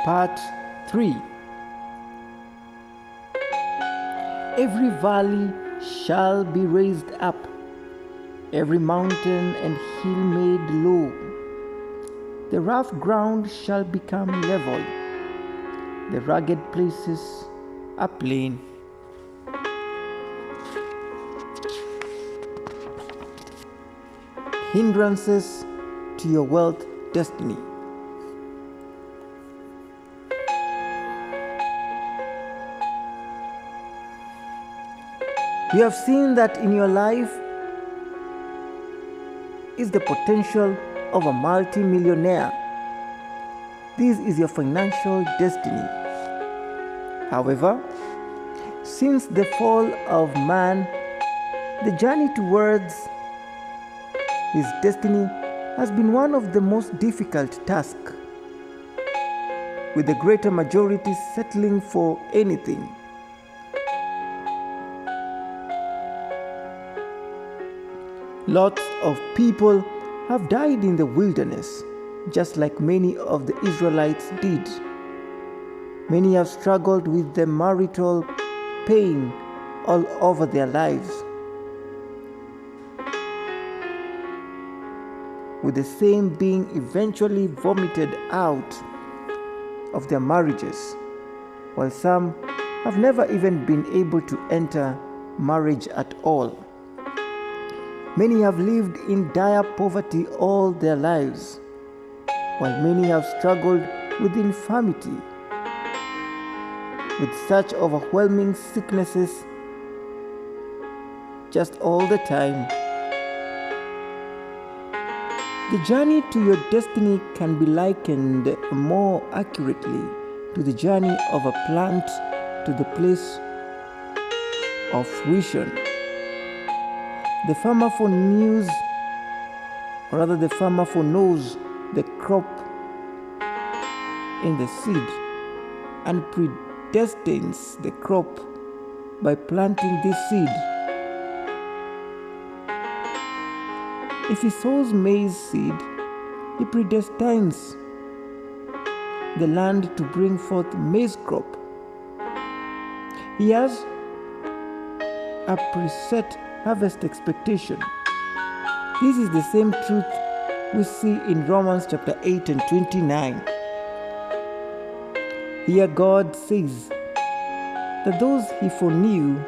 Part 3. Every valley shall be raised up, every mountain and hill made low. The rough ground shall become level, the rugged places a plain. Hindrances to your wealth destiny. You have seen that in your life is the potential of a multi-millionaire. This is your financial destiny. However, since the fall of man, the journey towards his destiny has been one of the most difficult tasks, with the greater majority settling for anything. Lots of people have died in the wilderness, just like many of the Israelites did. Many have struggled with the marital pain all over their lives, with the same being eventually vomited out of their marriages, while some have never even been able to enter marriage at all. Many have lived in dire poverty all their lives, while many have struggled with infirmity, with such overwhelming sicknesses just all the time. The journey to your destiny can be likened more accurately to the journey of a plant to the place of fruition. The farmer foreknows the crop in the seed and predestines the crop by planting this seed. If he sows maize seed, he predestines the land to bring forth maize crop. He has a preset harvest expectation. This is the same truth we see in Romans chapter 8 and 29. Here God says that those he foreknew,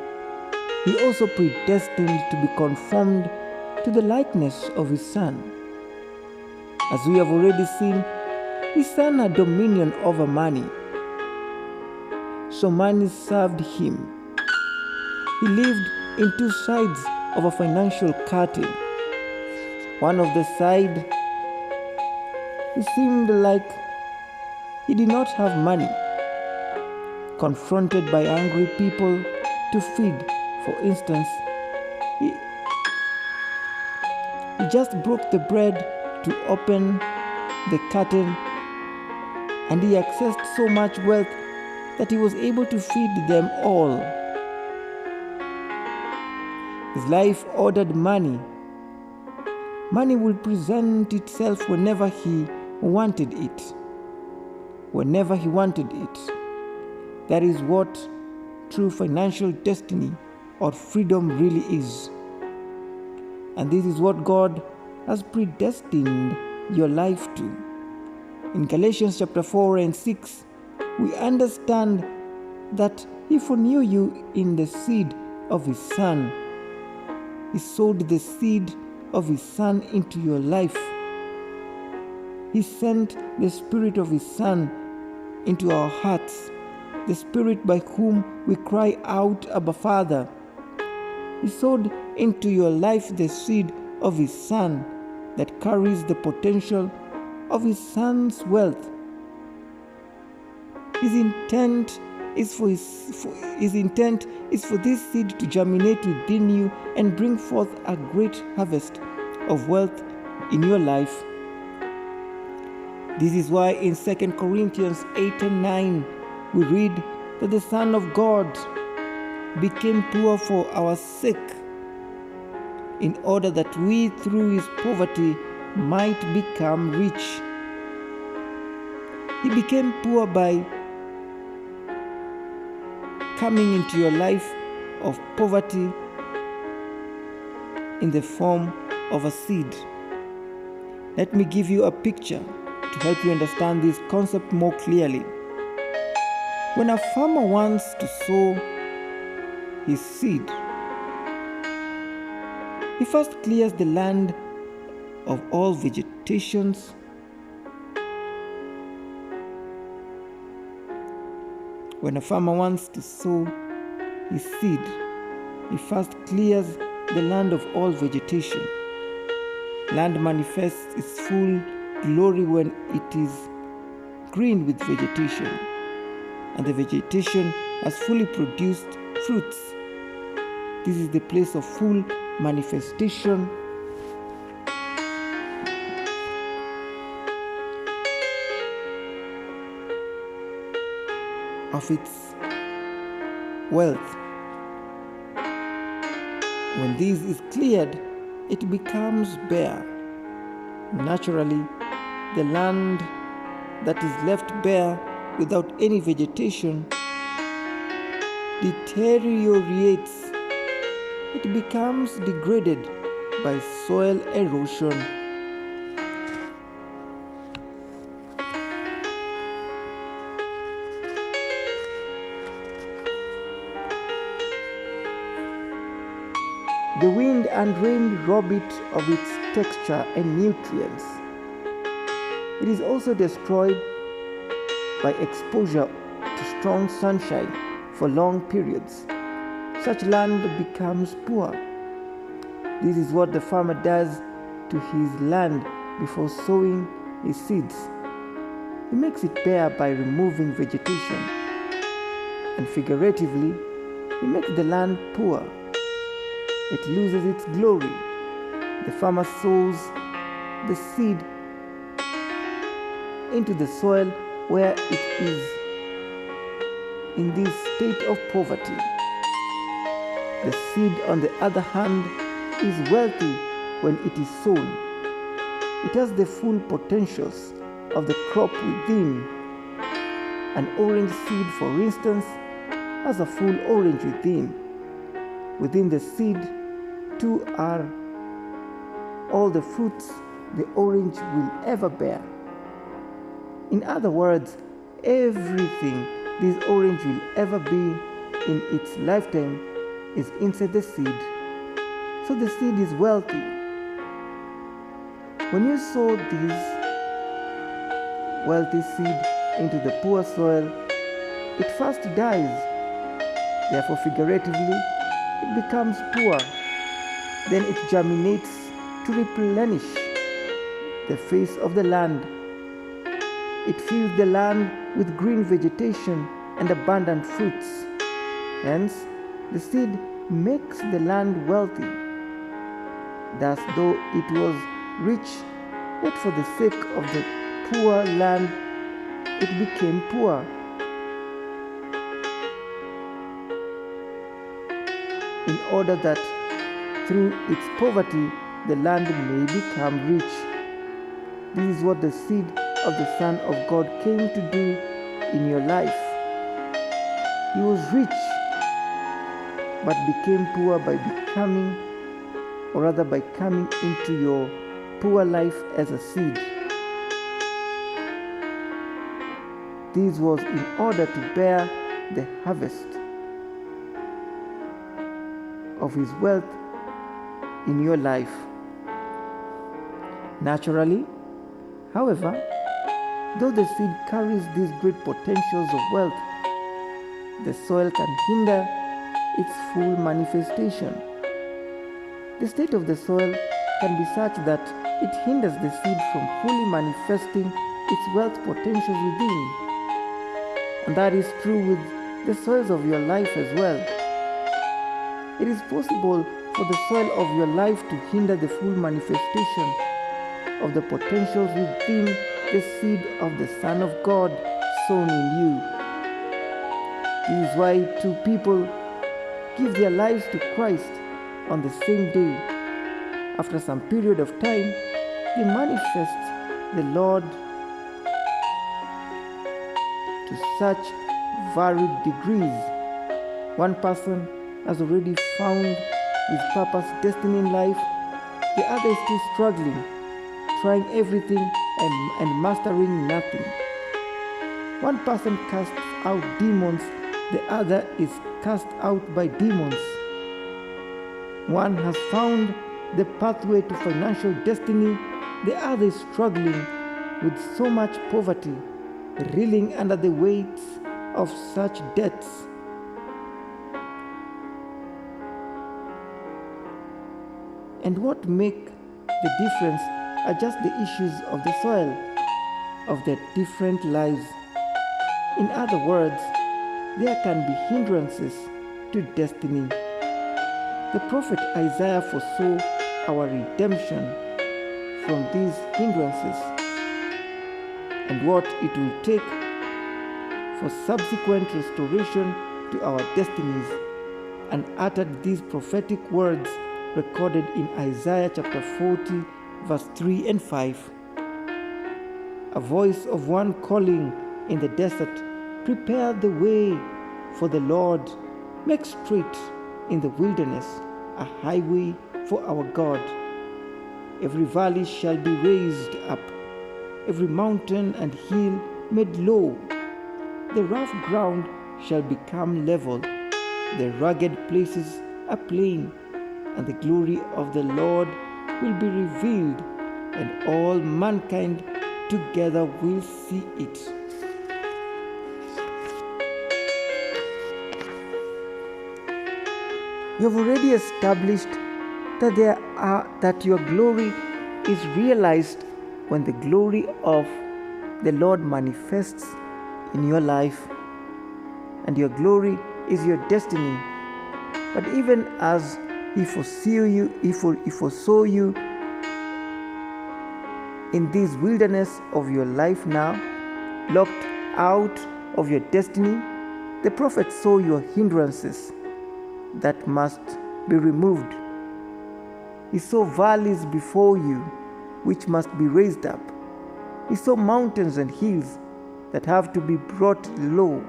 he also predestined to be conformed to the likeness of his Son. As we have already seen, his Son had dominion over money, so money served him. He lived in two sides of a financial curtain. One of the sides, it seemed like he did not have money. Confronted by angry people to feed, for instance, he just broke the bread to open the curtain, and he accessed so much wealth that he was able to feed them all. His life ordered money. Money will present itself whenever he wanted it. Whenever he wanted it. That is what true financial destiny or freedom really is. And this is what God has predestined your life to. In Galatians chapter 4 and 6, we understand that he foreknew you in the seed of his Son. He sowed the seed of his Son into your life. He sent the Spirit of his Son into our hearts, the Spirit by whom we cry out, Abba, Father. He sowed into your life the seed of his Son that carries the potential of his Son's wealth. His intent is for this seed to germinate within you and bring forth a great harvest of wealth in your life. This is why in 2 Corinthians 8 and 9 we read that the Son of God became poor for our sake, in order that we through his poverty might become rich. He became poor by coming into your life of poverty in the form of a seed. Let me give you a picture to help you understand this concept more clearly. When a farmer wants to sow his seed, he first clears the land of all vegetations. When a farmer wants to sow his seed, he first clears the land of all vegetation. Land manifests its full glory when it is green with vegetation, and the vegetation has fully produced fruits. This is the place of full manifestation of its wealth. When this is cleared, it becomes bare. Naturally, the land that is left bare without any vegetation deteriorates. It becomes degraded by soil erosion. The wind and rain rob it of its texture and nutrients. It is also destroyed by exposure to strong sunshine for long periods. Such land becomes poor. This is what the farmer does to his land before sowing his seeds. He makes it bare by removing vegetation, and figuratively, he makes the land poor. It loses its glory. The farmer sows the seed into the soil where it is in this state of poverty. The seed, on the other hand, is wealthy when it is sown. It has the full potentials of the crop within. An orange seed, for instance, has a full orange within. Within the seed, too, are all the fruits the orange will ever bear. In other words, everything this orange will ever be in its lifetime is inside the seed. So the seed is wealthy. When you sow this wealthy seed into the poor soil, it first dies. Therefore, figuratively, it becomes poor. Then it germinates to replenish the face of the land. It fills the land with green vegetation and abundant fruits. Hence, the seed makes the land wealthy. Thus, though it was rich, yet for the sake of the poor land, it became poor. In order that through its poverty the land may become rich. This is what the seed of the Son of God came to do in your life. He was rich, but became poor by coming into your poor life as a seed. This was in order to bear the harvest of His wealth in your life. Naturally, however, though the seed carries these great potentials of wealth, the soil can hinder its full manifestation. The state of the soil can be such that it hinders the seed from fully manifesting its wealth potentials within. And that is true with the soils of your life as well. It is possible for the soil of your life to hinder the full manifestation of the potentials within the seed of the Son of God sown in you. This is why two people give their lives to Christ on the same day. After some period of time, they manifest the Lord to such varied degrees. One person has already found his purpose, destiny in life. The other is still struggling, trying everything and mastering nothing. One person casts out demons, the other is cast out by demons. One has found the pathway to financial destiny, the other is struggling with so much poverty, reeling under the weight of such debts. And what make the difference are just the issues of the soil of their different lives. In other words, there can be hindrances to destiny. The prophet Isaiah foresaw our redemption from these hindrances and what it will take for subsequent restoration to our destinies, and uttered these prophetic words recorded in Isaiah chapter 40, verse 3 and 5. A voice of one calling in the desert, "Prepare the way for the Lord, make straight in the wilderness a highway for our God. Every valley shall be raised up, every mountain and hill made low. The rough ground shall become level, the rugged places a plain, and the glory of the Lord will be revealed, and all mankind together will see it." You have already established that your glory is realized when the glory of the Lord manifests in your life, and your glory is your destiny. But even as He foresaw you in this wilderness of your life now, locked out of your destiny, the prophet saw your hindrances that must be removed. He saw valleys before you which must be raised up. He saw mountains and hills that have to be brought low.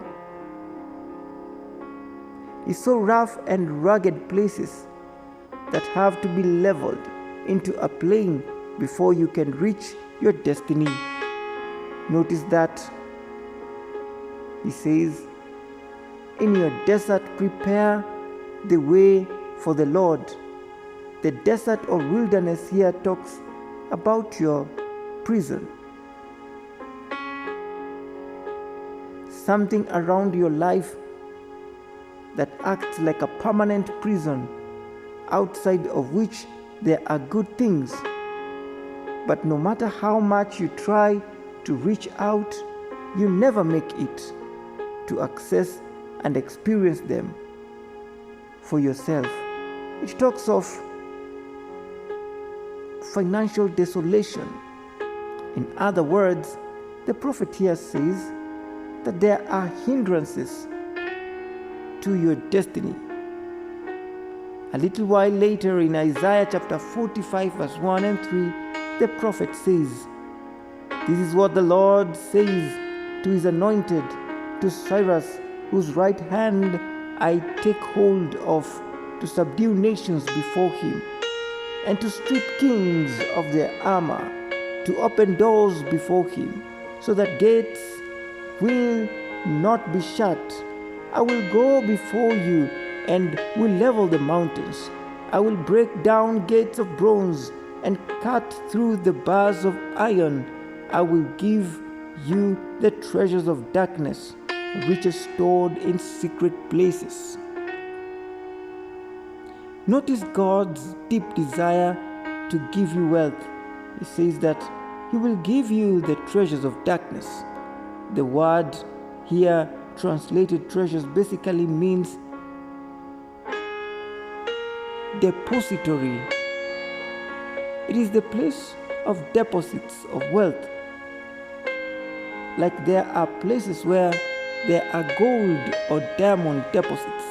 He saw rough and rugged places that have to be leveled into a plain before you can reach your destiny. Notice that He says, "In your desert, prepare the way for the Lord." The desert or wilderness here talks about your prison. Something around your life that acts like a permanent prison, outside of which there are good things. But no matter how much you try to reach out, you never make it to access and experience them for yourself. It talks of financial desolation. In other words, the prophet here says that there are hindrances to your destiny. A little while later in Isaiah chapter 45 verse 1 and 3, the prophet says, "This is what the Lord says to His anointed, to Cyrus, whose right hand I take hold of, to subdue nations before him, and to strip kings of their armor, to open doors before him, so that gates will not be shut. I will go before you and will level the mountains. I will break down gates of bronze and cut through the bars of iron. I will give you the treasures of darkness, riches stored in secret places." Notice God's deep desire to give you wealth. He says that He will give you the treasures of darkness. The word here translated treasures basically means depository. It is the place of deposits of wealth. Like there are places where there are gold or diamond deposits.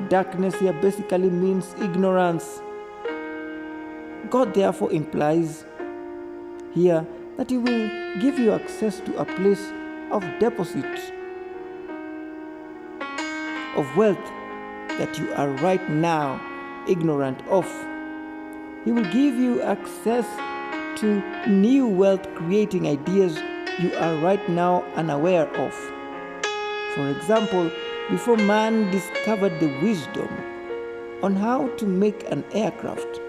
Darkness here basically means ignorance. God therefore implies here that He will give you access to a place of deposits of wealth that you are right now ignorant of. He will give you access to new wealth creating ideas you are right now unaware of. For example, before man discovered the wisdom on how to make an aircraft,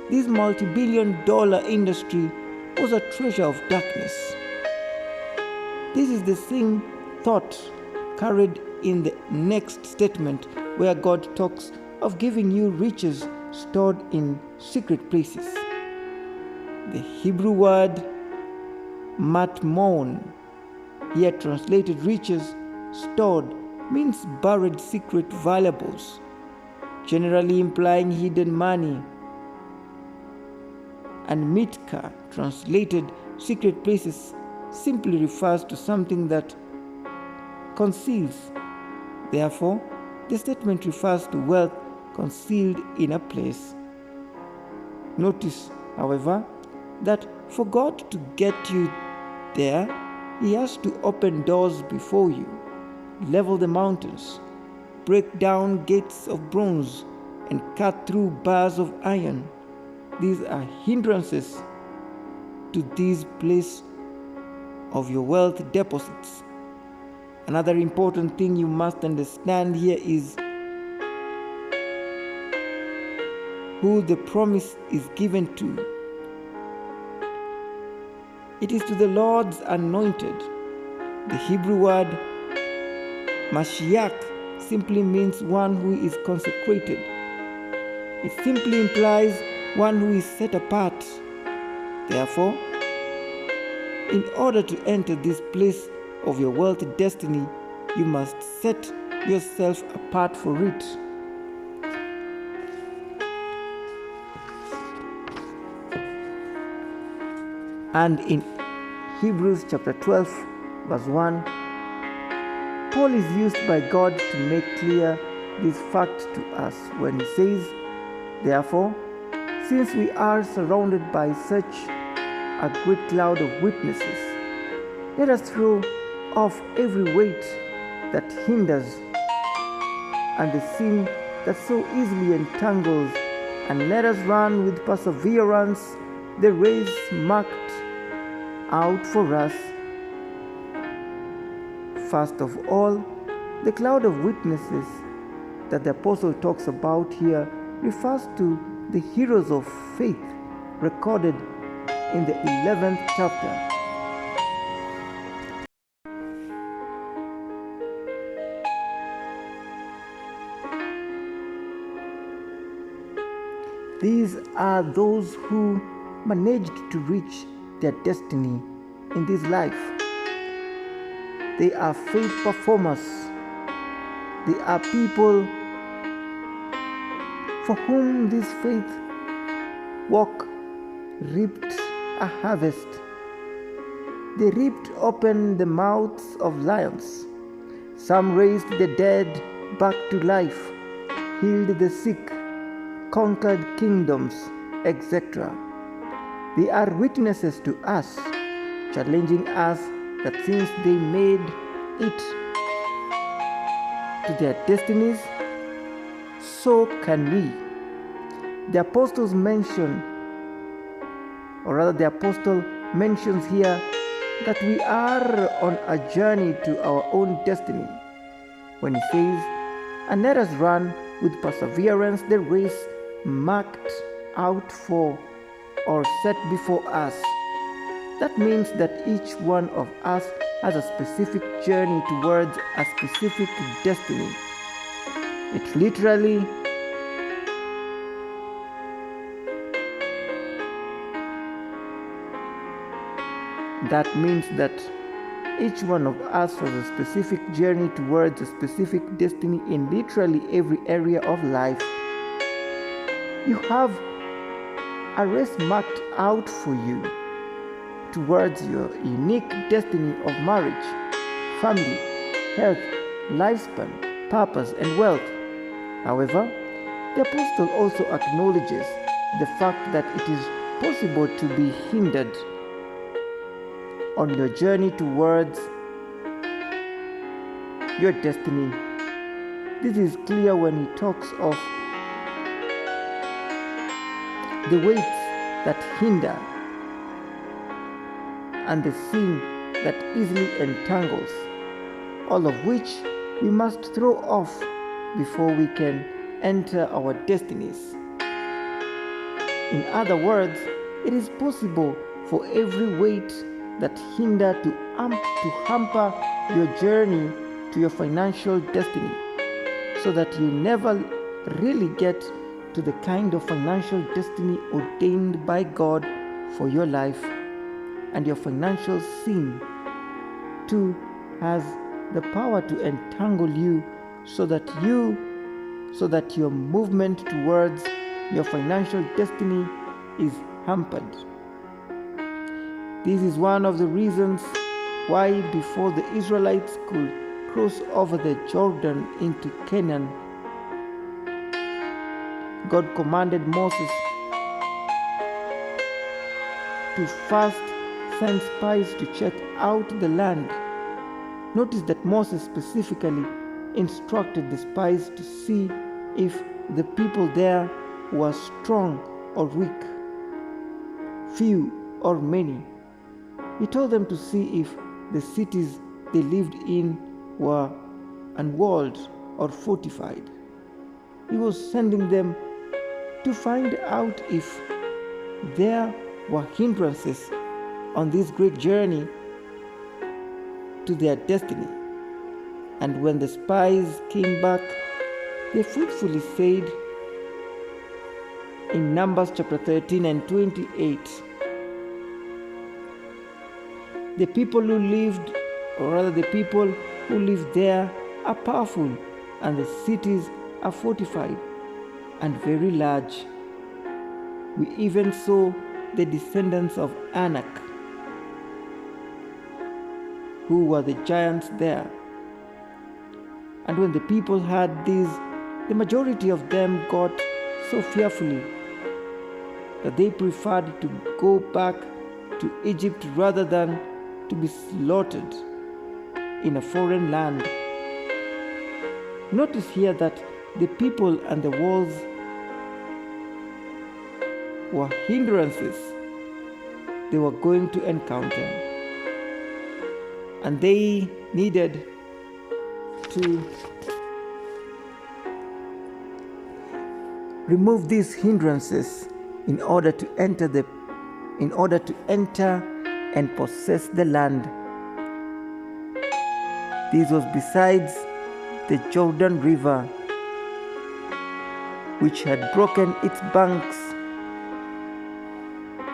this multi-billion-dollar industry was a treasure of darkness. This is the same thought carried in the next statement, where God talks of giving you riches stored in secret places. The Hebrew word matmon, here translated riches stored, means buried secret valuables, generally implying hidden money. And mitka, translated secret places, simply refers to something that conceals. Therefore, the statement refers to wealth concealed in a place. Notice, however, that for God to get you there, He has to open doors before you, level the mountains, break down gates of bronze, and cut through bars of iron. These are hindrances to this place of your wealth deposits. Another important thing you must understand here is who the promise is given to. It is to the Lord's anointed. The Hebrew word Mashiach simply means one who is consecrated. It simply implies one who is set apart. Therefore, in order to enter this place of your wealth destiny, you must set yourself apart for it. And in Hebrews chapter 12, verse 1, Paul is used by God to make clear this fact to us when he says, "Therefore, since we are surrounded by such a great cloud of witnesses, let us throw off every weight that hinders and the sin that so easily entangles, and let us run with perseverance the race marked out for us." First of all, the cloud of witnesses that the apostle talks about here refers to the heroes of faith recorded in the 11th chapter. These are those who managed to reach their destiny in this life. They are faith performers. They are people for whom this faith walk reaped a harvest. They ripped open the mouths of lions. Some raised the dead back to life, healed the sick, conquered kingdoms, etc. They are witnesses to us, challenging us that since they made it to their destinies, so can we. The apostles mention, or rather the apostle mentions here, that we are on a journey to our own destiny when he says, "And let us run with perseverance the race marked out for or set before us." That means that each one of us has a specific journey towards a specific destiny. It literally that means that each one of us has a specific journey towards a specific destiny in literally every area of life. You have a race marked out for you towards your unique destiny of marriage, family, health, lifespan, purpose, and wealth. However, the apostle also acknowledges the fact that it is possible to be hindered on your journey towards your destiny. This is clear when he talks of the weights that hinder and the sin that easily entangles, all of which we must throw off before we can enter our destinies. In other words, it is possible for every weight that hinder to hamper your journey to your financial destiny, so that you never really get to the kind of financial destiny ordained by God for your life. And your financial sin too has the power to entangle you so that your movement towards your financial destiny is hampered. This is one of the reasons why before the Israelites could cross over the Jordan into Canaan, God commanded Moses to first send spies to check out the land. Notice that Moses specifically instructed the spies to see if the people there were strong or weak, few or many. He told them to see if the cities they lived in were unwalled or fortified. He was sending them to find out if there were hindrances on this great journey to their destiny. And when the spies came back, they fruitfully said in Numbers chapter 13 and 28, the people who live there are powerful, and the cities are fortified and very large. We even saw the descendants of Anak, who were the giants there. And when the people heard this, the majority of them got so fearfully that they preferred to go back to Egypt rather than to be slaughtered in a foreign land. Notice here that the people and the walls were hindrances they were going to encounter, and they needed to remove these hindrances in order to enter and possess the land. This was besides the Jordan River, which had broken its banks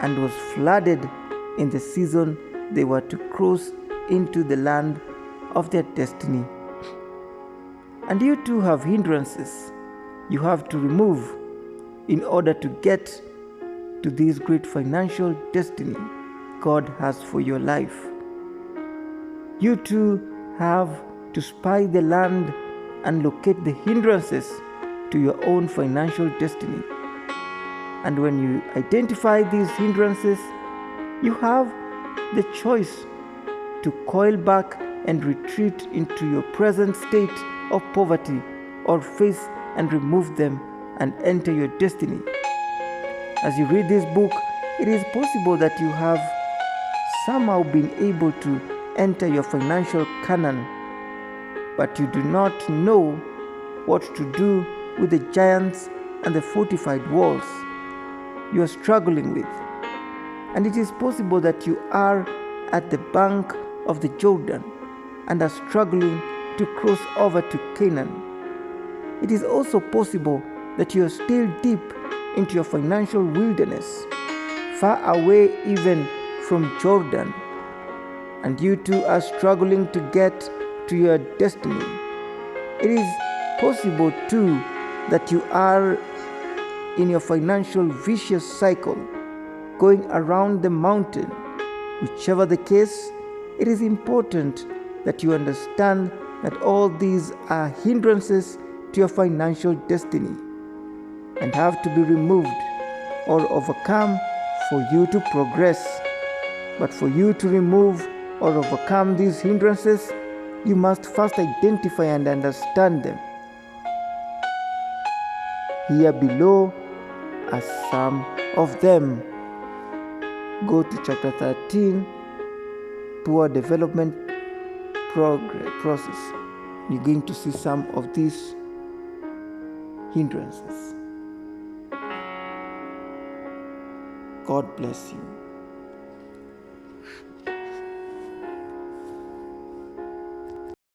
and was flooded in the season they were to cross into the land of their destiny. And you too have hindrances you have to remove in order to get to this great financial destiny God has for your life. You too have to spy the land and locate the hindrances to your own financial destiny. And when you identify these hindrances, you have the choice to coil back and retreat into your present state of poverty, or face and remove them and enter your destiny. As you read this book, it is possible that you have somehow been able to enter your financial Canaan, but you do not know what to do with the giants and the fortified walls you are struggling with. And it is possible that you are at the bank of the Jordan and are struggling to cross over to Canaan. It is also possible that you are still deep into your financial wilderness, far away even from Jordan, and you too are struggling to get to your destiny. It is possible too that you are in your financial vicious cycle, going around the mountain. Whichever the case, it is important that you understand that all these are hindrances to your financial destiny and have to be removed or overcome for you to progress. But for you to remove or overcome these hindrances, You must first identify and understand them. Here below are some of them. Go to chapter 13, Poor Development Process. You're going to see some of these hindrances. God bless you.